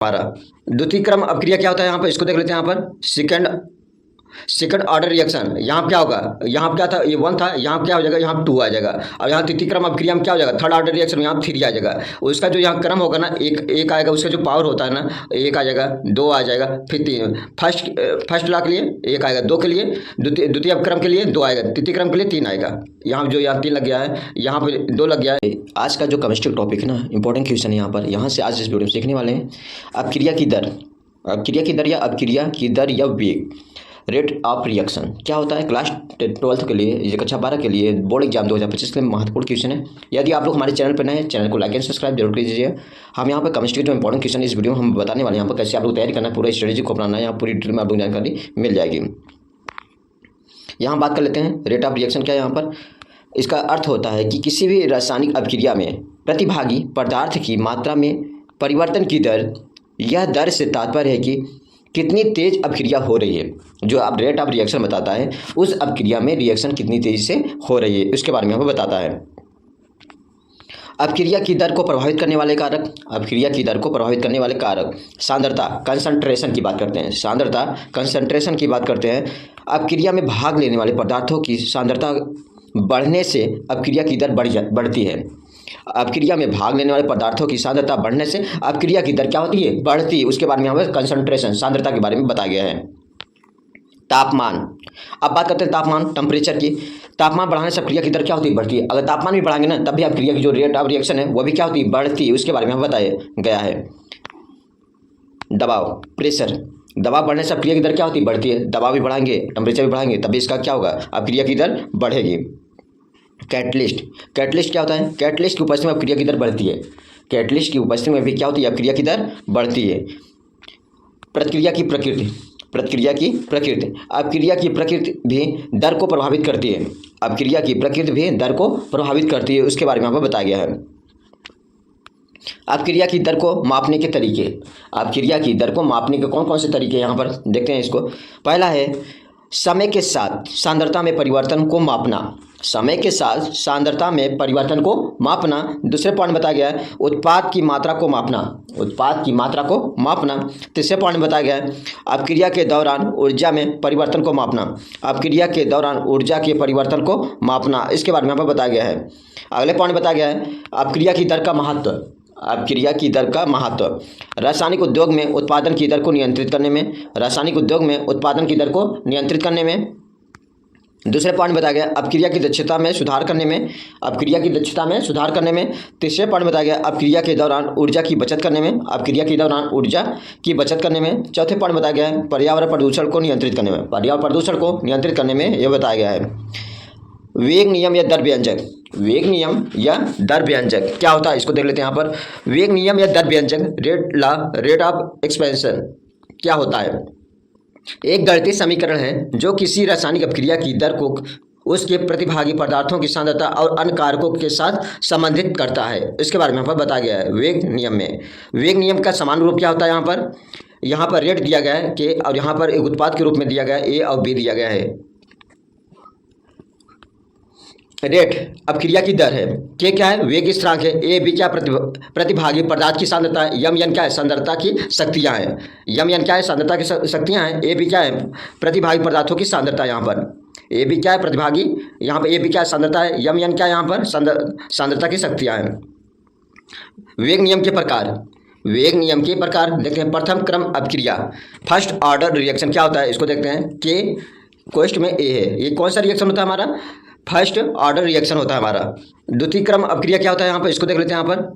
हमारा द्वितीय क्रम अपक्रिया क्या होता है यहाँ पर, इसको देख लेते हैं। यहाँ पर सेकंड ऑर्डर रिएक्शन, यहाँ क्या होगा, यहाँ क्या था, ये 1 था, यहाँ क्या हो जाएगा, यहाँ 2 आ जाएगा। और यहाँ तृतीय क्रम अपक्रिया में क्या हो जाएगा, थर्ड ऑर्डर रिएक्शन, यहाँ 3 आ जाएगा। उसका जो यहाँ क्रम होगा ना, एक आएगा, उसका जो पावर होता है ना, 1 आ जाएगा, 2 आ जाएगा, फिर 3। फर्स्ट लॉ के लिए 1 आएगा, 2 के लिए, द्वितीय क्रम के लिए 2 आएगा, तृतीय क्रम के लिए 3 आएगा। यहाँ 3 लग गया है, यहाँ पर 2 लग गया है। आज का जो केमिस्ट्री टॉपिक है ना, इंपॉर्टेंट क्वेश्चन है यहाँ पर, यहाँ से आज इस वीडियो में सीखने वाले हैं अपक्रिया की दर या वेग, रेट ऑफ रिएक्शन क्या होता है। क्लास 12 के लिए, ये कक्षा 12 के लिए बोर्ड एग्जाम 2025 के लिए महत्वपूर्ण क्वेश्चन है। यदि आप लोग हमारे चैनल पर नए हैं, चैनल को लाइक एंड सब्सक्राइब जरूर कीजिए। हम यहाँ पर केमिस्ट्री जो इंपॉर्टेंट क्वेश्चन इस वीडियो में हम बताने वाले हैं, यहाँ पर कैसे आप लोग तैयारी करना है, पूरा स्ट्रेटेजी को अपनाना है, यहाँ पूरी डिटेल में आप लोग जानकारी मिल जाएगी। यहाँ बात कर लेते हैं रेट ऑफ रिएक्शन क्या है। यहाँ पर इसका अर्थ होता है कि किसी भी रासायनिक अभिक्रिया में प्रतिभागी पदार्थ की मात्रा में परिवर्तन की दर। यह दर से तात्पर्य है कि कितनी तेज अभिक्रिया हो रही है। जो आप रेट ऑफ रिएक्शन बताता है, उस अभिक्रिया में रिएक्शन कितनी तेजी से हो रही है, उसके बारे में हमें बताता है। अभिक्रिया की दर को प्रभावित करने वाले कारक, सांद्रता कंसंट्रेशन की बात करते हैं। सांद्रता कंसंट्रेशन की बात करते हैं। अभिक्रिया में भाग लेने वाले पदार्थों की सांद्रता बढ़ने से अभिक्रिया की दर बढ़ती है। अभिक्रिया में भाग लेने वाले पदार्थों की सांद्रता बढ़ने से अभिक्रिया की दर क्या होती है, बढ़ती है। उसके बारे में हमें कंसंट्रेशन, सांद्रता के बारे में बताया गया है। तापमान, अब बात करते हैं तापमान, टेम्परेचर की। तापमान बढ़ाने से अभिक्रिया की दर क्या होती है, बढ़ती है। अगर तापमान भी बढ़ाएंगे ना, तब भी अभिक्रिया की जो रेट ऑफ रिएक्शन है वो भी क्या होती है, बढ़ती है। उसके बारे में हमें बताया गया है। दबाव, प्रेशर, दबाव बढ़ने से अभिक्रिया की दर क्या होती है, बढ़ती है। दबाव भी बढ़ाएंगे, टेम्परेचर भी बढ़ाएंगे, तभी इसका क्या होगा, अभिक्रिया की दर बढ़ेगी। कैटलिस्ट क्या होता है, कैटलिस्ट की उपस्थिति में अभिक्रिया की दर बढ़ती है। कैटलिस्ट की उपस्थिति में भी क्या होती है, अभिक्रिया की दर बढ़ती है। अभिक्रिया की प्रकृति भी दर को प्रभावित करती है। उसके बारे में हमें बताया गया है। अभिक्रिया की दर को मापने के कौन कौन से तरीके यहाँ पर देखते हैं इसको। पहला है समय के साथ सांद्रता में परिवर्तन को मापना। दूसरे पॉइंट बताया गया है उत्पाद की मात्रा को मापना। तीसरे पॉइंट बताया गया है अभिक्रिया के दौरान ऊर्जा में परिवर्तन को मापना। इसके बारे में हमें बताया गया है। अगले पॉइंट बताया गया है अभिक्रिया की दर का महत्व। रासायनिक उद्योग में उत्पादन की दर को नियंत्रित करने में। दूसरे पॉइंट बताया गया अभिक्रिया की दक्षता में सुधार करने में। तीसरे पॉइंट बताया गया अभिक्रिया के दौरान ऊर्जा की बचत करने में। चौथे पॉइंट बताया गया है पर्यावरण प्रदूषण को नियंत्रित करने में यह बताया गया है। वेग नियम या दर व्यंजक क्या होता है, इसको देख लेते हैं। यहाँ पर वेग नियम या दर व्यंजक, रेट ऑफ एक्सपेंशन क्या होता है। एक गणितीय समीकरण है जो किसी रासायनिक अभिक्रिया की दर को उसके प्रतिभागी पदार्थों की सांद्रता और अन्य कारकों के साथ संबंधित करता है। इसके बारे में यहाँ पर बताया गया है। वेग नियम का समान रूप क्या होता है। यहाँ पर रेट दिया गया है के, और यहाँ पर एक उत्पाद के रूप में दिया गया है ए और बी दिया गया है। रेट अभिक्रिया की दर है, के क्या है, वेग स्थिरांक है, ए बी क्या प्रतिभागी पदार्थ की सांद्रता है, यम एन क्या है, सांद्रता की शक्तियाँ हैं। यम एन क्या है, सांद्रता की शक्तियाँ हैं। ए बी क्या है, प्रतिभागी पदार्थों की सांद्रता। यहाँ पर ए बी क्या है, प्रतिभागी, यहाँ पर ए बी क्या है, सांद्रता है। यम एन क्या है, यहाँ पर सांद्रता की शक्तियाँ हैं। वेग नियम के प्रकार देखते हैं। प्रथम क्रम अभिक्रिया, फर्स्ट ऑर्डर रिएक्शन क्या होता है, इसको देखते हैं। के क्वेश्चन में ए है, ये कौन सा रिएक्शन होता है हमारा, फर्स्ट ऑर्डर रिएक्शन होता है हमारा। द्वितीय क्रम अभिक्रिया क्या होता है, यहाँ पर इसको देख लेते हैं। यहाँ पर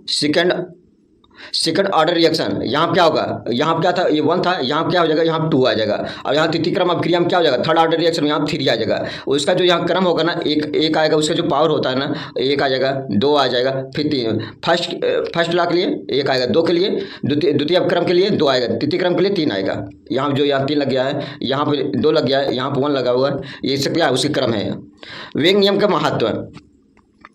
सेकंड ऑर्डर रिएक्शन, यहाँ क्या होगा, यहाँ क्या था, ये 1 था, यहाँ क्या हो जाएगा, यहाँ 2 आ जाएगा। और यहाँ तृतीय क्रम अभिक्रिया में क्या हो जाएगा, थर्ड ऑर्डर रिएक्शन, यहाँ 3 आ जाएगा। उसका जो यहाँ क्रम होगा ना, एक आएगा, उसका जो पावर होता है ना, 1 आ जाएगा, 2 आ जाएगा, फिर 3। फर्स्ट लॉ के लिए 1 आएगा, 2 के लिए, द्वितीय क्रम के लिए 2 आएगा, तृतीय क्रम के लिए 3 आएगा। यहाँ 3 लग गया है, यहाँ पर 2 लग गया है, यहाँ पर 1 लगा हुआ है। ये सब क्या है, उसके क्रम है। वेग नियम का महत्व,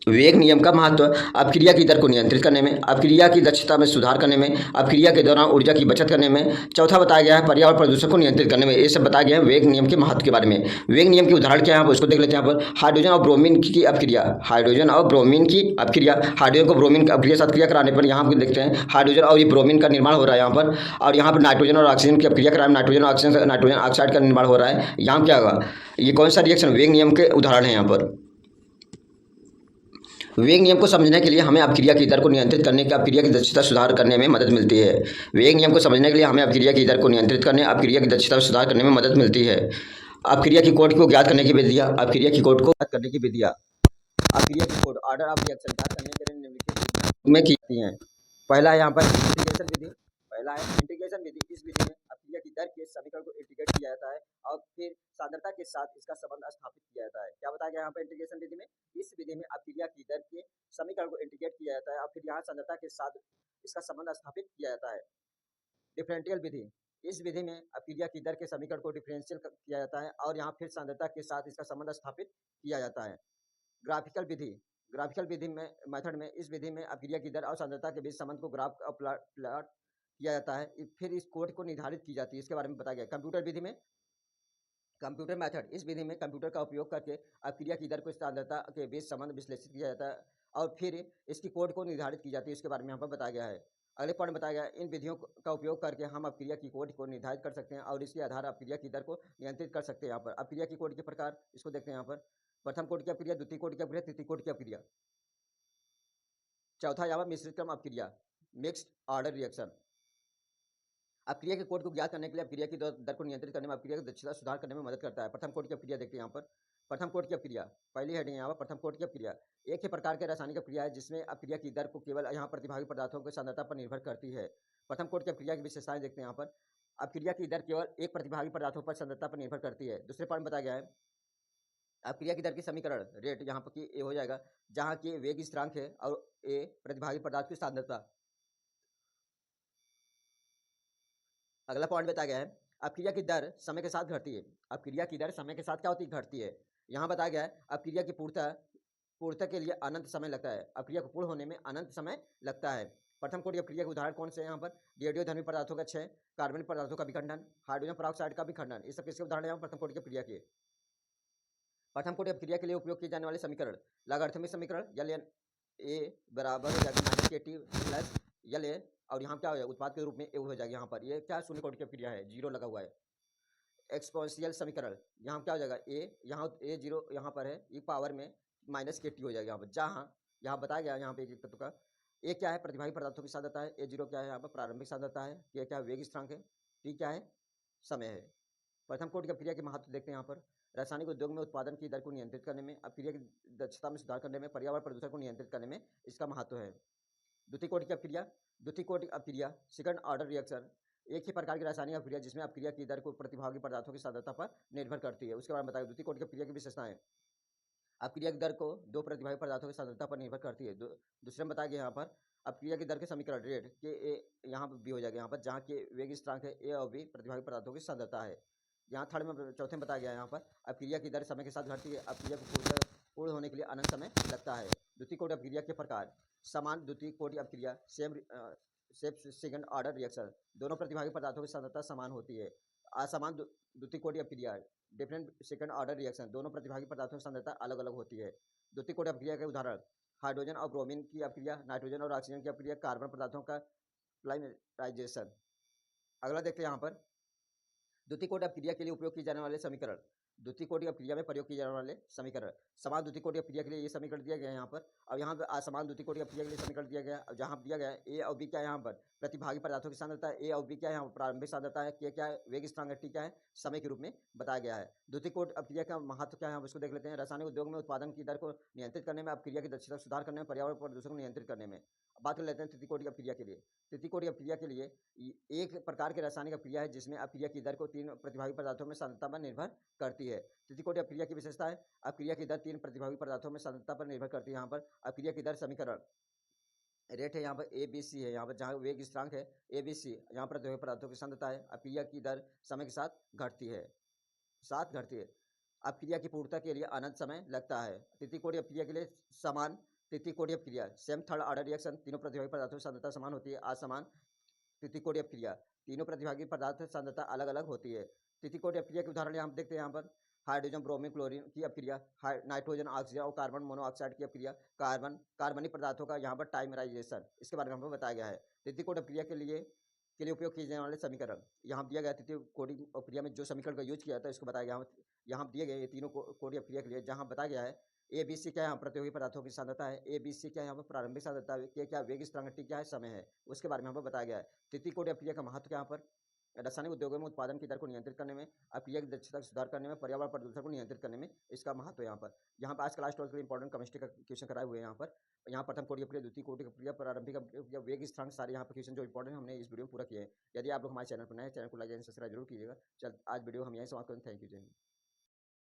वेग नियम का महत्व अपक्रिया की दर को नियंत्रित करने में, अपक्रिया की दक्षता में सुधार करने में, अपक्रिया के दौरान ऊर्जा की बचत करने में। चौथा बताया गया है पर्यावरण प्रदूषण को नियंत्रित करने में। ये सब बताया गया है वेग नियम के महत्व के बारे में। वेग नियम के उदाहरण क्या है आप उसको देख लेते हैं यहाँ पर। हाइड्रोजन और ब्रोमीन की अपक्रिया, हाइड्रोजन और ब्रोमीन की अपक्रिया, हाइड्रोजन को ब्रोमीन की अपक्रिया साथ क्रिया कराने पर यहाँ पर देखते हैं हाइड्रोजन और ये ब्रोमीन का निर्माण हो रहा है यहाँ पर। और यहाँ पर नाइट्रोजन और ऑक्सीजन की अपक्रिया कराने में नाइट्रोजन ऑक्साइड का निर्माण हो रहा है। यहाँ क्या होगा, ये कौन सा रिएक्शन वेग नियम के उदाहरण है यहाँ पर। वेग नियम को समझने के लिए हमें अपक्रिया की दर को नियंत्रित करने की, अपक्रिया की दक्षता सुधार करने में मदद मिलती है। वेग नियम को समझने के लिए हमें अपक्रिया की दर को नियंत्रित करने, अपक्रिया की दक्षता में सुधार करने में मदद मिलती है। अपक्रिया की कोड को ज्ञात करने की विधियाँ, अपक्रिया की कोड को ज्ञात करने की विधियाँ, अपक्रिया की कोड ऑर्डर ऑफ रिएक्शन ज्ञात करने के लिए निम्नलिखित विधियों में की जाती हैं। पहला है यहाँ पर इंटीग्रेशन विधि। पहला है इंटीग्रेशन विधि। इस विधि में अपक्रिया की दर के समीकरण को इंटीग्रेट किया जाता है और फिर सांद्रता के साथ इसका संबंध स्थापित किया जाता है। क्या बताया गया यहाँ पर इंटीग्रेशन विधि में? इस विधि में अपक्रिया की दर के समीकरण को इंटीग्रेट किया जाता है और फिर यहाँ सांद्रता के साथ इसका संबंध स्थापित किया जाता है। डिफरेंशियल विधि। इस विधि में अपक्रिया की दर के समीकरण को डिफरेंशियल किया जाता है और यहाँ फिर सांद्रता के साथ इसका संबंध स्थापित किया जाता है। ग्राफिकल विधि। ग्राफिकल विधि में मेथड में इस विधि में अपक्रिया की दर और सांद्रता के बीच संबंध को ग्राफ प्लॉट किया जाता है, फिर इस कोड को निर्धारित की जाती है। इसके बारे में बताया गया। कंप्यूटर विधि में, कंप्यूटर मेथड, इस विधि में कंप्यूटर का उपयोग करके अपक्रिया की दर को सांद्रता के बीच संबंध विश्लेषित किया जाता है और फिर इसकी कोड को निर्धारित की जाती है। इसके बारे में यहाँ पर बताया गया है। अगले पॉइंट बताया गया इन विधियों का उपयोग करके हम अपक्रिया की कोड को निर्धारित कर सकते हैं और इसके आधार अपक्रिया की दर को नियंत्रित कर सकते हैं। यहाँ पर अपक्रिया की कोड के प्रकार इसको देखते हैं। यहाँ पर प्रथम कोड की अपक्रिया, द्वितीय कोड की अपक्रिया, तृतीय कोड की अपक्रिया। चौथा यहाँ पर मिश्रित क्रम अपक्रिया, मिक्स्ड ऑर्डर रिएक्शन। अपक्रिया के कोड को ज्ञात करने के लिए अपक्रिया की दर को नियंत्रित करने में, अपक्रिया की दक्षता सुधार करने में मदद करता है। प्रथम कोड की अपक्रिया देखते हैं यहाँ पर। प्रथम कोड की अपक्रिया, पहली हेडिंग यहाँ पर प्रथम कोड की अपक्रिया। एक ही प्रकार के रासायनिक अपक्रिया है जिसमें अपक्रिया की दर को केवल यहाँ प्रतिभागी पदार्थों की सांद्रता पर निर्भर करती है। प्रथम कोड की अपक्रिया की विशेषताएं देखते हैं यहाँ पर। अपक्रिया की दर केवल एक प्रतिभागी पदार्थों पर सांद्रता पर निर्भर करती है। दूसरे पॉइंट बताया गया है अपक्रिया की दर की समीकरण रेट यहाँ पर की ए हो जाएगा, जहाँ की वेग स्थिरांक है और ए प्रतिभागी पदार्थ की सांद्रता। अगला पॉइंट बताया गया है अपक्रिया की दर समय के साथ घटती है। अपक्रिया की दर समय के साथ क्या होती है? घटती है। यहाँ बताया गया है अपक्रिया की पूर्णता के लिए अनंत समय लगता है। अपक्रिया को पूर्ण होने में अनंत समय लगता है। प्रथम कोटि अपक्रिया के उदाहरण कौन से हैं यहाँ पर? रेडियोधर्मी पदार्थों का क्षय, कार्बनिक पदार्थों का विखंडन, हाइड्रोजन पेरोक्साइड का विखंडन। इस सब किसके उदाहरण है प्रथम कोटि की अपक्रिया के? प्रथम कोटि अपक्रिया के लिए उपयोग किए जाने वाले समीकरण लॉगरिथमिक समीकरण, यल एन ए बराबर हो जाएगा माइनस के टी प्लस यल ए, और यहाँ क्या हो जाएगा उत्पाद के रूप में ए हो जाएगा। यहाँ पर ये क्या शून्य कोटि की अपक्रिया है, जीरो लगा हुआ है। एक्सपोनेंशियल समीकरण, यहाँ क्या हो जाएगा ए, यहाँ ए जीरो यहाँ पर है, ये पावर में माइनस के टी हो जाएगा यहाँ पर। जहाँ यहाँ बताया गया यहाँ पे एक तत्व का ए क्या है? प्रतिभागी पदार्थों की सांद्रता है। ए जीरो क्या है? यहाँ पर प्रारंभिक सांद्रता है। के क्या? वेग स्थिरांक है। टी क्या है? समय है। प्रथम कोटि की अपक्रिया के महत्व देखते हैं यहाँ पर। रासायनिक उद्योग में उत्पादन की दर को नियंत्रित करने में, अपक्रिया की दक्षता में सुधार करने में, पर्यावरण प्रदूषण को नियंत्रित करने में इसका महत्व है। द्वितीय कोटि की अपक्रिया, द्वितीय कोटि अपक्रिया सेकंड ऑर्डर रिएक्शन, एक ही प्रकार की रासायनिक अपक्रिया जिसमें अपक्रिया की दर को प्रतिभागी पदार्थों की सांद्रता पर निर्भर करती है। उसके बारे में बताया द्वितीय कोटि की अपक्रिया की विशेषताएं। अपक्रिया की दर को दो प्रतिभागी पदार्थों की सांद्रता पर निर्भर करती है। दूसरे में बताया गया यहाँ पर अपक्रिया की दर के समीकरण रेट के ए यहाँ पर बी हो जाएगा यहाँ पर, जहाँ के वेग स्थिरांक है ए और बी प्रतिभागी पदार्थों की सांद्रता है। यहाँ थर्ड में चौथे में बताया गया यहाँ पर अपक्रिया की दर समय के साथ घटती है। अपक्रिया को पूर्ण होने के लिए अनंत समय लगता है। द्वितीय कोटि अपक्रिया के प्रकार समान द्वितीय कोटि अपक्रिया, सेकंड ऑर्डर रिएक्शन, दोनों प्रतिभागी पदार्थों की सांद्रता समान होती है। असमान द्वितीय कोटि अपक्रिया, डिफरेंट सेकंड ऑर्डर रिएक्शन, दोनों प्रतिभागी पदार्थों की सांद्रता अलग अलग होती है। द्वितीय कोटि अपक्रिया के उदाहरण हाइड्रोजन और ब्रोमीन की अपक्रिया, नाइट्रोजन और ऑक्सीजन की अपक्रिया, कार्बन पदार्थों का पोलाराइजेशन। अगला देखते हैं यहाँ पर द्वितीय कोटि अपक्रिया के लिए उपयोग किए जाने वाले समीकरण। द्वितीय कोटि अपक्रिया में प्रयोग किए जाने वाले समीकरण समान द्वितीय कोटि अपक्रिया के लिए ये समीकरण दिया गया है यहाँ पर। अब यहाँ पर असमान द्वितीय कोटि अपक्रिया के लिए समीकरण दिया गया है। जहाँ दिया गया है ए और बी क्या है यहाँ पर प्रतिभागी पदार्थों की सांद्रता है, ए और बी क्या है यहाँ पर प्रारंभिक सांद्रता है, के क्या है वेग स्थिरांक, टी क्या है समय के रूप में बताया गया है। द्वितीय कोटि अपक्रिया का महत्व क्या है हम इसको देख लेते हैं। रासायनिक उद्योग में उत्पादन की दर को नियंत्रित करने में, अपक्रिया की दक्षता सुधार करने में, पर्यावरण प्रदूषण को नियंत्रित करने में। बात कर लेते हैं तृतीय कोटि अपक्रिया के लिए। तृतीय कोटि अपक्रिया के लिए एक प्रकार के रासायनिक अपक्रिया है जिसमें अपक्रिया की दर को तीन प्रतिभागी पदार्थों में सांद्रता पर निर्भर करती है। तृतीय कोटि अपक्रिया की विशेषता है अपक्रिया की दर तीन प्रतिभागी पदार्थों में सांद्रता पर निर्भर करती है। यहाँ पर अपक्रिया की दर समीकरण रेट है यहाँ पर ए बी सी है। यहाँ पर जहाँ वेग स्थिरांक है ए बी सी, यहाँ पर प्रतिभागी पदार्थों की सांद्रता है। अपक्रिया की दर समय के साथ घटती है, अपक्रिया की पूर्णता के लिए अनंत समय लगता है। तृतीय कोटि अपक्रिया के लिए समान तृतीय कोटि अपक्रिया, सेम थर्ड ऑर्डर रिएक्शन, तीनों प्रतिभागी पदार्थों की सांद्रता समान होती है, असमान तृतीय कोटि अपक्रिया, तीनों प्रतिभागी पदार्थ सांद्रता अलग अलग होती है। तृतीय कोटि अपक्रिया के उदाहरण यहाँ देखते हैं यहाँ पर हाइड्रोजन ब्रोमीन क्लोरीन की अपक्रिया, नाइट्रोजन ऑक्सीजन और कार्बन मोनोऑक्साइड की अपक्रिया, कार्बनिक पदार्थों का यहाँ पर टाइमराइजेशन, इसके बारे में हमको बताया गया है। तृतीय कोटि अपक्रिया के लिए उपयोग किए जाने वाले समीकरण यहाँ दिया गया। तृतीय कोटि अपक्रिया में जो समीकरण का यूज किया जाता है इसको बताया गया। यहाँ दिए गए ये तीनों कोटि अपक्रिया के लिए जहाँ बताया गया है ए बी सी क्या यहाँ प्रतियोगी पदार्थों की सांद्रता है, ए बी सी क्या यहाँ पर प्रारंभिक सांद्रता है, क्या वेग स्थिरांक टी क्या है, समय है, उसके बारे में हमको बताया गया है। तृतीय कोटि अपक्रिया का महत्व यहाँ पर रासायनिक उद्योगों में उत्पादन की दर को नियंत्रित करने में, अपक्रिया की दक्षता को सुधार करने में, पर्यावरण प्रदूषण को नियंत्रित करने में इसका महत्व है। यहाँ पर आज क्लास 12 के लिए इंपॉर्टेंट केमिस्ट्री का क्वेश्चन कराए हुए हैं। यहाँ प्रथम कोटि अपक्रिया, द्वितीय कोटि अपक्रिया, प्रारंभिक अपक्रिया, वेग स्थिरांक, सारे यहाँ पर क्वेश्चन जो इंपॉर्टेंट हमने इस वीडियो में पूरा किया है। यदि आप लोग हमारे चैनल पर नए, चैनल को लाइक एंड सब्सक्राइब जरूर कीजिएगा। चल आज वीडियो हम यहीं समाप्त करें। थैंक यू, जय हिंद।